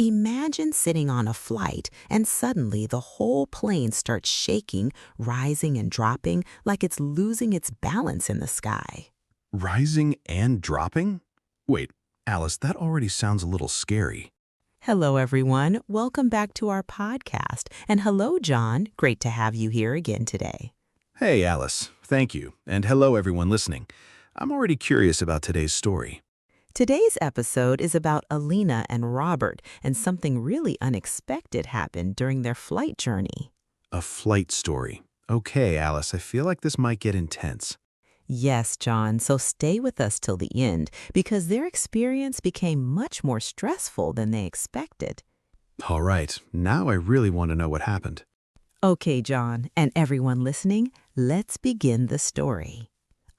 Imagine sitting on a flight and suddenly the whole plane starts shaking, rising and dropping like it's losing its balance in the sky. Rising and dropping? Wait, Alice, that already sounds a little scary. Hello, everyone. Welcome back to our podcast. And hello, John. Great to have you here again today. Hey, Alice, thank you. And hello, everyone listening. I'm already curious about today's story. Today's episode is about Alina and Robert, and something really unexpected happened during their flight journey. A flight story. Okay, Alice, I feel like this might get intense. Yes, John, so stay with us till the end because their experience became much more stressful than they expected. All right, now I really want to know what happened. Okay, John, and everyone listening, let's begin the story.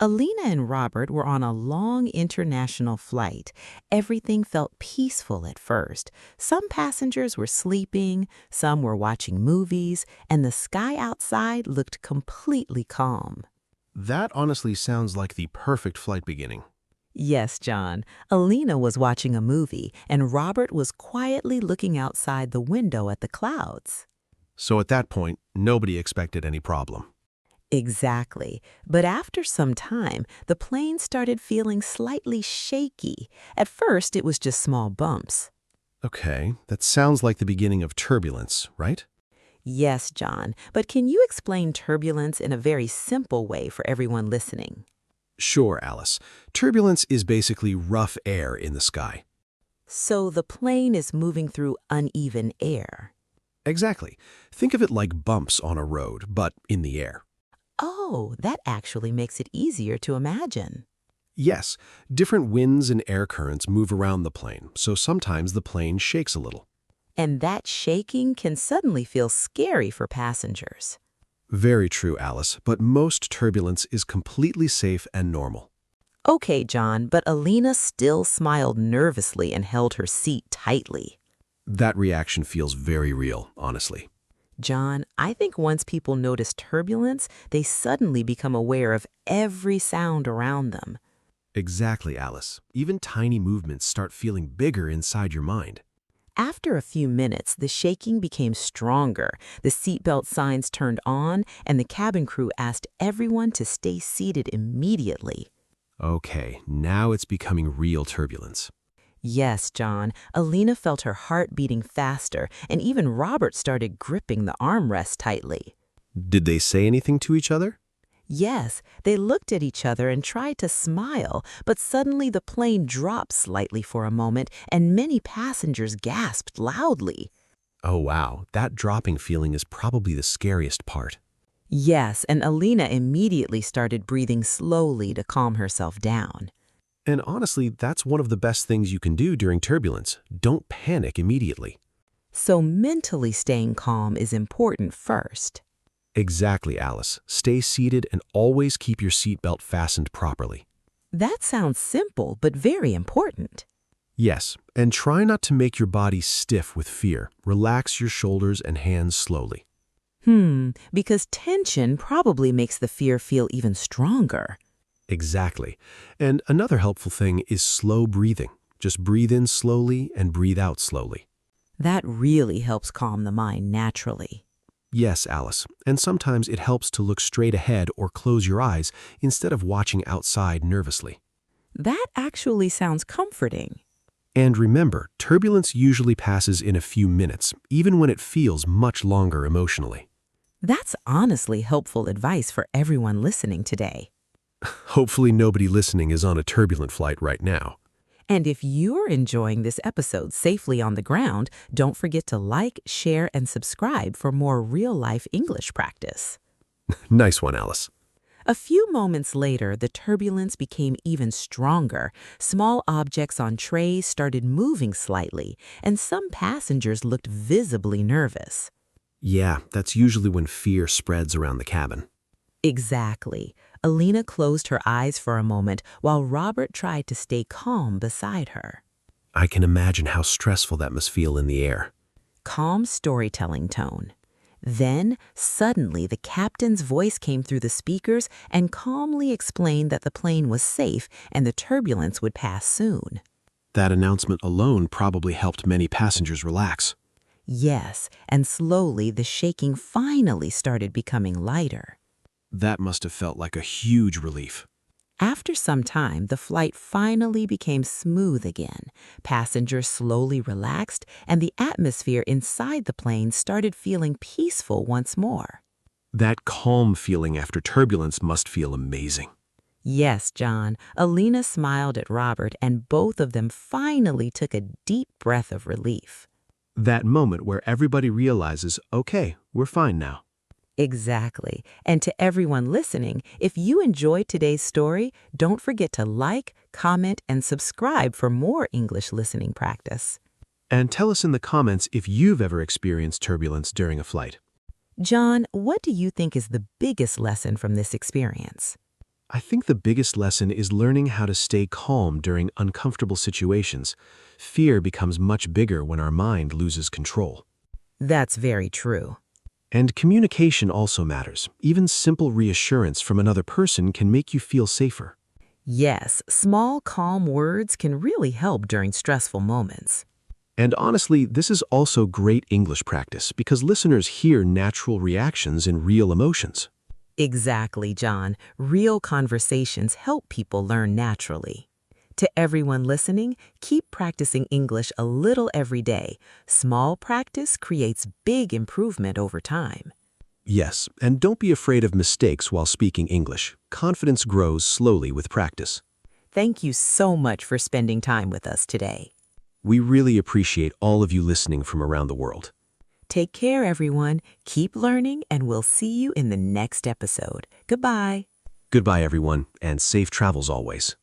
Alina and Robert were on a long international flight. Everything felt peaceful at first. Some passengers were sleeping, some were watching movies, and the sky outside looked completely calm. That honestly sounds like the perfect flight beginning. Yes, John. Alina was watching a movie, and Robert was quietly looking outside the window at the clouds. So at that point, nobody expected any problem. Exactly. But after some time, the plane started feeling slightly shaky. At first, it was just small bumps. Okay, that sounds like the beginning of turbulence, right? Yes, John, but can you explain turbulence in a very simple way for everyone listening? Sure, Alice. Turbulence is basically rough air in the sky. So the plane is moving through uneven air. Exactly. Think of it like bumps on a road, but in the air. Oh, that actually makes it easier to imagine. Yes, different winds and air currents move around the plane, so sometimes the plane shakes a little. And that shaking can suddenly feel scary for passengers. Very true, Alice, but most turbulence is completely safe and normal. Okay, John, but Alina still smiled nervously and held her seat tightly. That reaction feels very real, honestly. John, I think once people notice turbulence, they suddenly become aware of every sound around them. Exactly, Alice. Even tiny movements start feeling bigger inside your mind. After a few minutes, the shaking became stronger. The seatbelt signs turned on, and the cabin crew asked everyone to stay seated immediately. Okay, now it's becoming real turbulence. Yes, John. Alina felt her heart beating faster, and even Robert started gripping the armrest tightly. Did they say anything to each other? Yes, they looked at each other and tried to smile, but suddenly the plane dropped slightly for a moment, and many passengers gasped loudly. Oh wow, that dropping feeling is probably the scariest part. Yes, and Alina immediately started breathing slowly to calm herself down. And honestly, that's one of the best things you can do during turbulence. Don't panic immediately. So mentally staying calm is important first. Exactly, Alice. Stay seated and always keep your seatbelt fastened properly. That sounds simple, but very important. Yes, and try not to make your body stiff with fear. Relax your shoulders and hands slowly. Because tension probably makes the fear feel even stronger. Exactly. And another helpful thing is slow breathing. Just breathe in slowly and breathe out slowly. That really helps calm the mind naturally. Yes, Alice. And sometimes it helps to look straight ahead or close your eyes instead of watching outside nervously. That actually sounds comforting. And remember, turbulence usually passes in a few minutes, even when it feels much longer emotionally. That's honestly helpful advice for everyone listening today. Hopefully nobody listening is on a turbulent flight right now. And if you're enjoying this episode safely on the ground, don't forget to like, share, and subscribe for more real-life English practice. Nice one, Alice. A few moments later, the turbulence became even stronger. Small objects on trays started moving slightly, and some passengers looked visibly nervous. Yeah, that's usually when fear spreads around the cabin. Exactly. Alina closed her eyes for a moment while Robert tried to stay calm beside her. I can imagine how stressful that must feel in the air. Calm storytelling tone. Then, suddenly, the captain's voice came through the speakers and calmly explained that the plane was safe and the turbulence would pass soon. That announcement alone probably helped many passengers relax. Yes, and slowly the shaking finally started becoming lighter. That must have felt like a huge relief. After some time, the flight finally became smooth again. Passengers slowly relaxed, and the atmosphere inside the plane started feeling peaceful once more. That calm feeling after turbulence must feel amazing. Yes, John. Alina smiled at Robert, and both of them finally took a deep breath of relief. That moment where everybody realizes, okay, we're fine now. Exactly. And to everyone listening, if you enjoyed today's story, don't forget to like, comment, and subscribe for more English listening practice. And tell us in the comments if you've ever experienced turbulence during a flight. John, what do you think is the biggest lesson from this experience? I think the biggest lesson is learning how to stay calm during uncomfortable situations. Fear becomes much bigger when our mind loses control. That's very true. And communication also matters. Even simple reassurance from another person can make you feel safer. Yes, small, calm words can really help during stressful moments. And honestly, this is also great English practice because listeners hear natural reactions and real emotions. Exactly, John. Real conversations help people learn naturally. To everyone listening, keep practicing English a little every day. Small practice creates big improvement over time. Yes, and don't be afraid of mistakes while speaking English. Confidence grows slowly with practice. Thank you so much for spending time with us today. We really appreciate all of you listening from around the world. Take care, everyone. Keep learning, and we'll see you in the next episode. Goodbye. Goodbye, everyone, and safe travels always.